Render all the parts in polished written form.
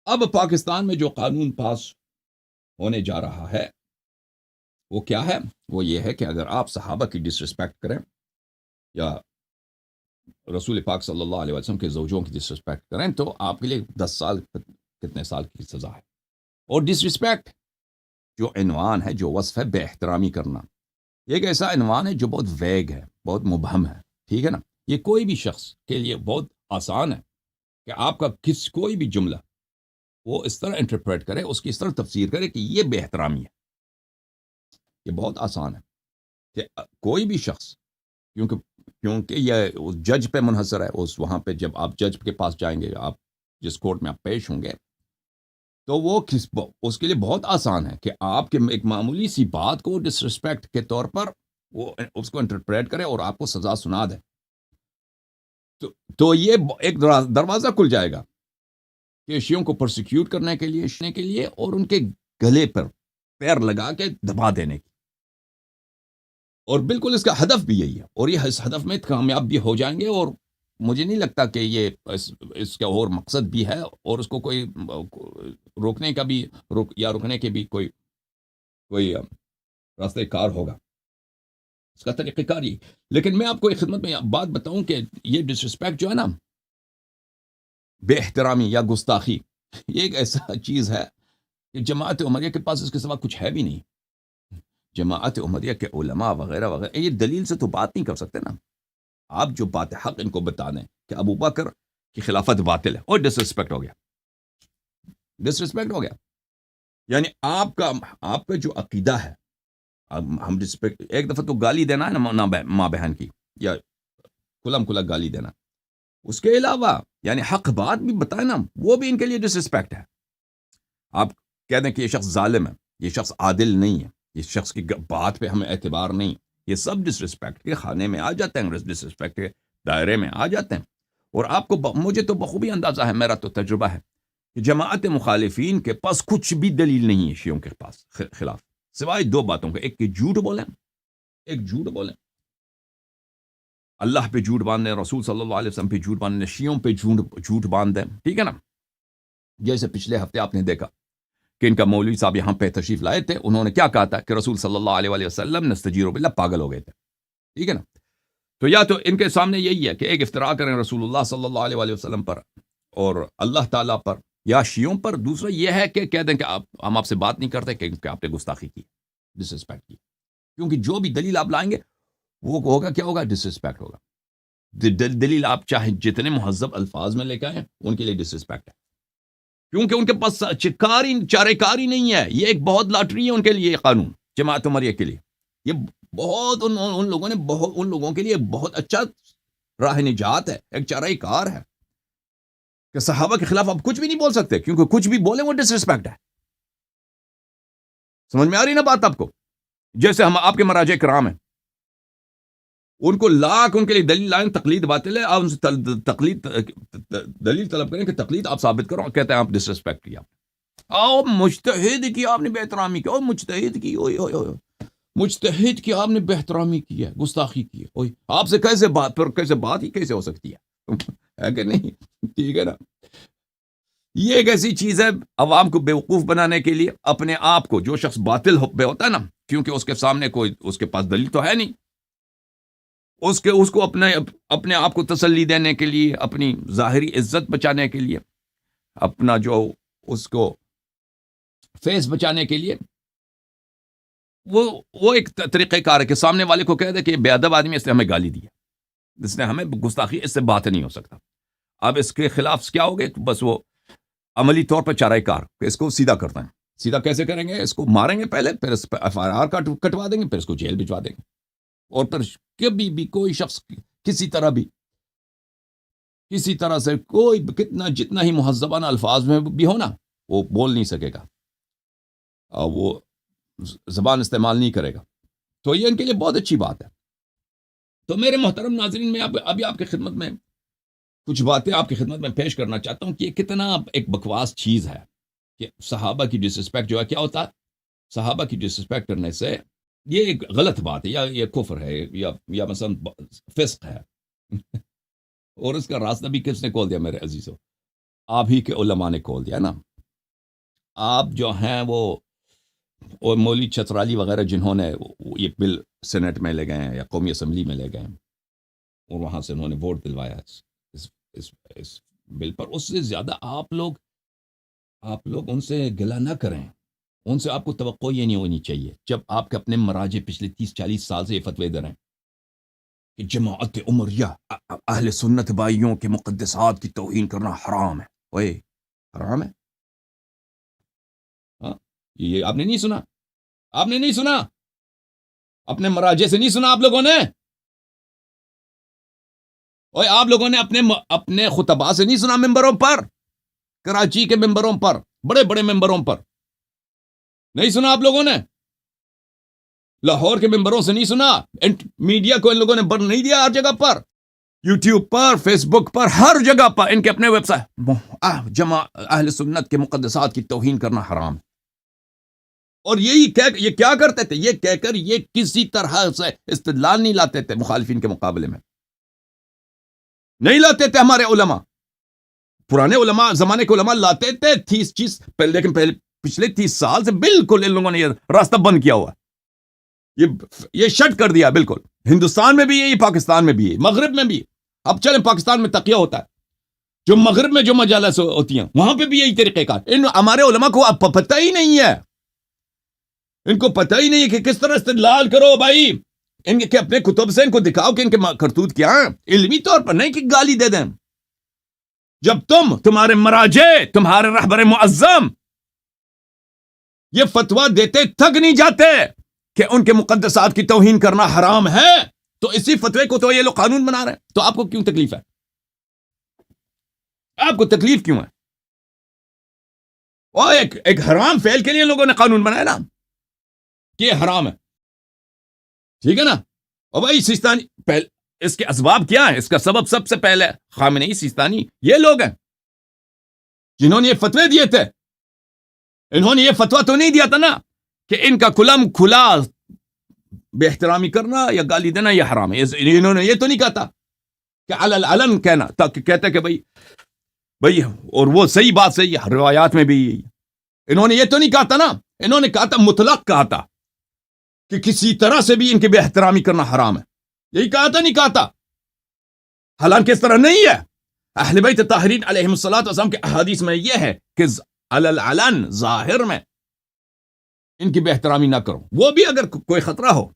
اب پاکستان میں جو قانون پاس ہونے جا رہا ہے وہ کیا ہے؟ وہ یہ ہے کہ اگر آپ صحابہ کی ڈس رسپیکٹ کریں یا رسول پاک صلی اللہ علیہ وسلم کے زوجوں کی ڈس رسپیکٹ کریں تو آپ کے لیے 10 سال کتنے سال کی سزا ہے. اور ڈس رسپیکٹ جو عنوان ہے، جو وصف ہے بے احترامی کرنا، یہ ایک ایسا عنوان ہے جو بہت ویگ ہے، بہت مبہم ہے. ٹھیک ہے نا؟ یہ کوئی بھی شخص کے لیے بہت آسان ہے کہ آپ کا کوئی بھی جملہ وہ اس طرح انٹرپریٹ کرے، اس کی اس طرح تفسیر کرے کہ یہ بے احترامی ہے. یہ بہت آسان ہے کہ کوئی بھی شخص، کیونکہ یہ جج پہ منحصر ہے. وہاں پہ جب آپ جج کے پاس جائیں گے، آپ جس کورٹ میں آپ پیش ہوں گے، تو وہ اس کے لیے بہت آسان ہے کہ آپ کے ایک معمولی سی بات کو ڈس رسپیکٹ کے طور پر وہ اس کو انٹرپریٹ کرے اور آپ کو سزا سنا دے. تو یہ ایک دروازہ کھل جائے گا کہ شیعوں کو پرسیکیوٹ کرنے کے لیے اور ان کے گلے پر پیر لگا کے دبا دینے کی. اور بالکل اس کا ہدف بھی یہی ہے، اور یہ اس ہدف میں کامیاب بھی ہو جائیں گے. اور مجھے نہیں لگتا کہ یہ اس کا اور مقصد بھی ہے، اور اس کو کوئی روکنے کا بھی روکنے کے بھی کوئی راستہ کار ہوگا، اس کا طریقہ کار ہی. لیکن میں آپ کو ایک خدمت میں بات بتاؤں کہ یہ ڈس رسپیکٹ جو ہے نا، بے احترامی یا گستاخی، یہ ایک ایسا چیز ہے کہ جماعت عمریہ کے پاس اس کے سوا کچھ ہے بھی نہیں. جماعت عمریہ کے علماء وغیرہ وغیرہ یہ دلیل سے تو بات نہیں کر سکتے نا. آپ جو بات حق ان کو بتا دیں کہ ابو بکر کی خلافت باطل ہے، اور ڈس رسپیکٹ ہو گیا. یعنی آپ کا جو عقیدہ ہے، ہم رسپیکٹ، ایک دفعہ تو گالی دینا ہے نا ماں بہن کی، یا کھلم کھلا گالی دینا. اس کے علاوہ یعنی حق بات بھی بتائیں نا، وہ بھی ان کے لیے ڈس رسپیکٹ ہے. آپ کہہ دیں کہ یہ شخص ظالم ہے، یہ شخص عادل نہیں ہے، یہ شخص کی بات پہ ہمیں اعتبار نہیں، یہ سب ڈس رسپیکٹ کے خانے میں آ جاتے ہیں، ڈس رسپیکٹ کے دائرے میں آ جاتے ہیں. اور آپ کو مجھے تو بخوبی اندازہ ہے، میرا تو تجربہ ہے کہ جماعت مخالفین کے پاس کچھ بھی دلیل نہیں ہے شیعوں کے پاس خلاف، سوائے دو باتوں کے. ایک کہ جھوٹ بولیں، اللہ پہ جھوٹ باندھ دیں، رسول صلی اللہ علیہ وسلم پہ جھوٹ باندھ دیں، شیعوں پہ جھوٹ باندھ دیں. ٹھیک ہے نا؟ جیسے پچھلے ہفتے آپ نے دیکھا کہ ان کا مولوی صاحب یہاں پہ تشریف لائے تھے، انہوں نے کیا کہا تھا کہ رسول صلی اللہ علیہ وسلم نستجیر باللہ پاگل ہو گئے تھے. ٹھیک ہے نا؟ تو یا تو ان کے سامنے یہی ہے کہ ایک افتراء کریں رسول اللہ صلی اللہ علیہ وسلم پر اور اللہ تعالیٰ پر یا شیعوں پر. دوسرا یہ ہے کہ کہہ دیں کہ ہم آپ سے بات نہیں کرتے کہ آپ نے گستاخی کی، ڈس رسپیکٹ کی. کیونکہ جو بھی دلیل آپ لائیں گے وہ ہوگا، کیا ہوگا؟ ڈس رسپیکٹ ہوگا. دلیل آپ چاہے جتنے مہذب الفاظ میں لے کے آئیں، ان کے لیے ڈس رسپیکٹ ہے. کیونکہ ان کے پاس چارے کاری نہیں ہے. یہ ایک بہت لاٹری ہے ان کے لیے، یہ قانون جماعت عمریہ کے لیے. یہ بہت ان لوگوں کے لیے بہت اچھا راہ نجات ہے، ایک چارہ کار ہے کہ صحابہ کے خلاف آپ کچھ بھی نہیں بول سکتے، کیونکہ کچھ بھی بولیں وہ ڈس رسپیکٹ ہے. سمجھ میں آ رہی نا بات آپ کو؟ جیسے ہم آپ کے مراجع کرام ہیں، ان کو لاکھ ان کے لیے دلیل لائن، تقلید باطل ہے، آپ ان سے دلیل طلب کریں کہ تقلید آپ ثابت کرو، کہتے ہیں آپ ڈس رسپیکٹ کیا. مجتہد کی آپ نے بے احترامی کی، مجتہد کی آپ نے بے احترامی کی ہے، گستاخی کی ہے. آپ سے کیسے بات ہی کیسے ہو سکتی ہے کہ نہیں؟ ٹھیک ہے نا؟ یہ ایک ایسی چیز ہے عوام کو بیوقوف بنانے کے لیے. اپنے آپ کو جو شخص باطل پہ ہوتا ہے نا، کیونکہ اس کے سامنے اس کے پاس دلیل تو ہے نہیں، اس کو اپنے آپ کو تسلی دینے کے لیے، اپنی ظاہری عزت بچانے کے لیے، اپنا جو اس کو فیس بچانے کے لیے، وہ ایک طریقہ کار ہے کہ سامنے والے کو کہہ دے کہ یہ بے ادب آدمی، اس نے ہمیں گالی دی ہے، اس نے ہمیں گستاخی، اس سے بات نہیں ہو سکتا. اب اس کے خلاف کیا ہوگے؟ بس وہ عملی طور پر چارہ کار کہ اس کو سیدھا کرتے ہیں. سیدھا کیسے کریں گے؟ اس کو ماریں گے پہلے، پھر اس پہ FIR کٹوا دیں گے، پھر اس کو جیل بھجوا دیں گے. اور پھر کبھی بھی کوئی شخص کسی طرح سے کوئی جتنا ہی مہذبانہ الفاظ میں بھی ہو نا، وہ بول نہیں سکے گا، وہ زبان استعمال نہیں کرے گا. تو یہ ان کے لیے بہت اچھی بات ہے. تو میرے محترم ناظرین، میں ابھی آپ کی خدمت میں کچھ باتیں آپ کی خدمت میں پیش کرنا چاہتا ہوں کہ یہ کتنا ایک بکواس چیز ہے کہ صحابہ کی ڈس رسپیکٹ جو ہے، کیا ہوتا ہے صحابہ کی ڈس رسپیکٹ کرنے سے؟ یہ ایک غلط بات ہے، یا یہ کفر ہے، یا مثلا فسق ہے. اور اس کا راستہ بھی کس نے کھول دیا میرے عزیزو؟ آپ ہی کے علماء نے کھول دیا نا. آپ جو ہیں وہ اور مولوی چترالی وغیرہ جنہوں نے یہ بل سینٹ میں لے گئے ہیں یا قومی اسمبلی میں لے گئے ہیں اور وہاں سے انہوں نے ووٹ دلوایا اس بل پر، اس سے زیادہ آپ لوگ ان سے گلہ نہ کریں. ان سے آپ کو توقع یہ نہیں ہونی چاہیے جب آپ کے اپنے مراجع پچھلے 30-40 سال سے یہ فتوے دے رہے ہیں کہ جماعت عمریہ اہل سنت بھائیوں کے مقدسات کی توہین کرنا حرام ہے. اوئے حرام ہے؟ ہاں، یہ آپ نے نہیں سنا؟ آپ نے نہیں سنا؟ اپنے مراجع سے نہیں سنا آپ لوگوں نے؟ اوئے آپ لوگوں نے اپنے خطباء سے نہیں سنا ممبروں پر، کراچی کے ممبروں پر، بڑے بڑے ممبروں پر نہیں سنا آپ لوگوں نے؟ لاہور کے ممبروں سے نہیں سنا؟ میڈیا کو ان لوگوں نے بند نہیں دیا ہر جگہ پر، یوٹیوب پر، فیس بک پر، ہر جگہ پر ان کے اپنے ویب سائٹ جمع اہل سنت کے مقدسات کی توہین کرنا حرام. اور یہ کیا کرتے تھے؟ یہ کہہ کر یہ کسی طرح سے استدلال نہیں لاتے تھے مخالفین کے مقابلے میں، نہیں لاتے تھے. ہمارے علماء، پرانے علماء، زمانے کے علماء لاتے تھے 30 چیز، لیکن پچھلے 30 سال سے بالکل ان لوگوں نے یہ راستہ بند کیا ہوا، یہ شٹ کر دیا بالکل. ہندوستان میں بھی ہے، پاکستان میں بھی ہے، مغرب میں بھی. اب چلیں پاکستان میں تقیہ ہوتا ہے، جو مغرب میں جو مجالس ہوتی ہیں وہاں پہ بھی یہی طریقہ کار. ہمارے علماء کو اب پتہ ہی نہیں ہے، ان کو پتہ ہی نہیں ہے کہ کس طرح استدلال کرو بھائی. ان کے اپنے کتب سے ان کو دکھاؤ کہ ان کے کرتوت کیا ہیں، علمی طور پر نہیں کہ گالی دے دیں. جب تمہارے مراجع، تمہارے رہبر معظم یہ فتویٰ دیتے تھک نہیں جاتے کہ ان کے مقدسات کی توہین کرنا حرام ہے، تو اسی فتوے کو تو یہ لوگ قانون بنا رہے ہیں. تو آپ کو کیوں تکلیف ہے؟ آپ کو تکلیف کیوں ہے؟ اور ایک حرام فعل کے لیے لوگوں نے قانون بنایا نا کہ یہ حرام ہے، ٹھیک ہے نا. اور بھائی سیستانی اس کے اسباب کیا ہیں؟ اس کا سبب سب سے پہلے خامنئی، سیستانی، یہ لوگ ہیں جنہوں نے یہ فتوے دیے تھے. انہوں نے یہ فتویٰ تو نہیں دیا تھا نا کہ ان کا کھلا بے احترامی کرنا یا گالی دینا یہ حرام ہے. انہوں نے یہ تو نہیں کہا تھا کہ علن کہنا، تاکہ کہتے کہ بھائی اور وہ صحیح بات صحیح ہے، روایات میں بھی انہوں نے یہ تو نہیں کہا تھا نا. انہوں نے کہا تھا، مطلق کہا تھا کہ کسی طرح سے بھی ان کی بے احترامی کرنا حرام ہے. یہی کہا تھا، نہیں کہا تھا؟ حالانکہ اس طرح نہیں ہے. اہل بیت طاہرین علیہم الصلوۃ والسلام کے احادیث میں یہ ہے کہ علن ظاہر میں ان کی بے احترامی نہ کرو، وہ بھی اگر کوئی خطرہ ہو.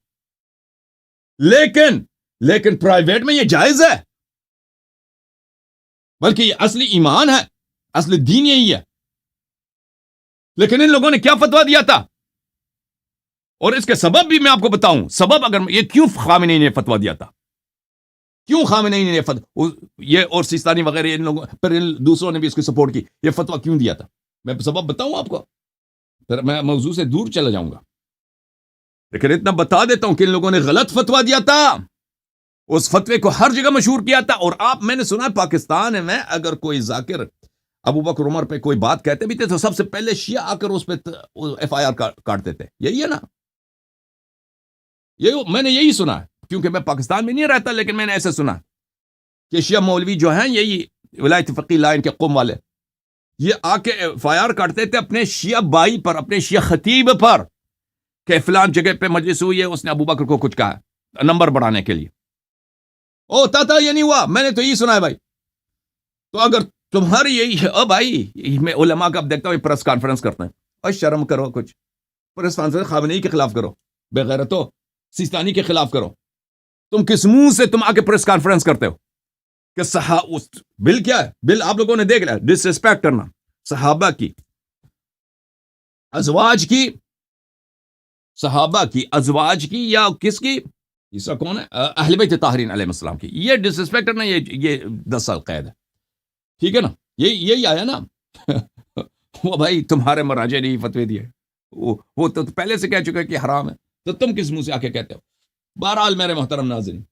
لیکن پرائیویٹ میں یہ جائز ہے، بلکہ یہ اصلی ایمان ہے، اصلی دین یہی ہے. لیکن ان لوگوں نے کیا فتویٰ دیا تھا؟ اور اس کے سبب بھی میں آپ کو بتاؤں. سبب اگر یہ کیوں خامنئی نے فتویٰ دیا تھا، کیوں خامنئی نے یہ اور سیستانی وغیرہ ان لوگوں پر دوسروں نے بھی اس کی سپورٹ کی، یہ فتویٰ کیوں دیا تھا؟ میں سبب بتاؤں آپ کو، پھر میں موضوع سے دور چلا جاؤں گا. لیکن اتنا بتا دیتا ہوں کہ ان لوگوں نے غلط فتویٰ دیا تھا، اس فتوے کو ہر جگہ مشہور کیا تھا. اور میں نے سنا پاکستان میں اگر کوئی ذاکر ابو بکر عمر پہ کوئی بات کہتے بھی تھے تو سب سے پہلے شیعہ آ کر اس پہ FIR کاٹتے تھے. یہی ہے نا، میں نے یہی سنا ہے، کیونکہ میں پاکستان میں نہیں رہتا، لیکن میں نے ایسے سنا کہ شیعہ مولوی جو ہیں، یہی ولایت فقیہ لائن کے قوم والے، یہ آ کے FIR کاٹتے تھے اپنے شیعہ بھائی پر، اپنے شیعہ خطیب پر، کہ فلان جگہ پہ مجلس ہوئی ہے، اس نے ابو بکر کو کچھ کہا نمبر بڑھانے کے لیے. ہوتا تھا، یہ نہیں ہوا. میں نے تو یہی سنا ہے بھائی. تو اگر تمہاری یہی بھائی، میں علماء کا اب دیکھتا ہوں پریس کانفرنس کرتے ہیں، اور شرم کرو، کچھ پریس کانفرنس خامنئی کے خلاف کرو، بے غیرتو، سیستانی کے خلاف کرو. تم کس منہ سے تم آ کے پریس کانفرنس کرتے ہو کہ بل کیا ہے؟ بل آپ لوگوں نے دیکھ لیا، ڈس ریسپیکٹ کرنا صحابہ کی، ازواج کی، صحابہ کی، ازواج کی، یا کس کی؟ تیسرا کون ہے؟ اہل بیت طاہرین علیہ السلام کی. یہ ڈس ریسپیکٹ کرنا، یہ 10 سال قید ہے. ٹھیک ہے نا، یہی آیا نا. وہ بھائی تمہارے مراجع نے فتوی دیے، وہ تو پہلے سے کہہ چکے کہ حرام ہے، تو تم کس منہ سے آ کے کہتے ہو؟ بہرحال میرے محترم ناظرین،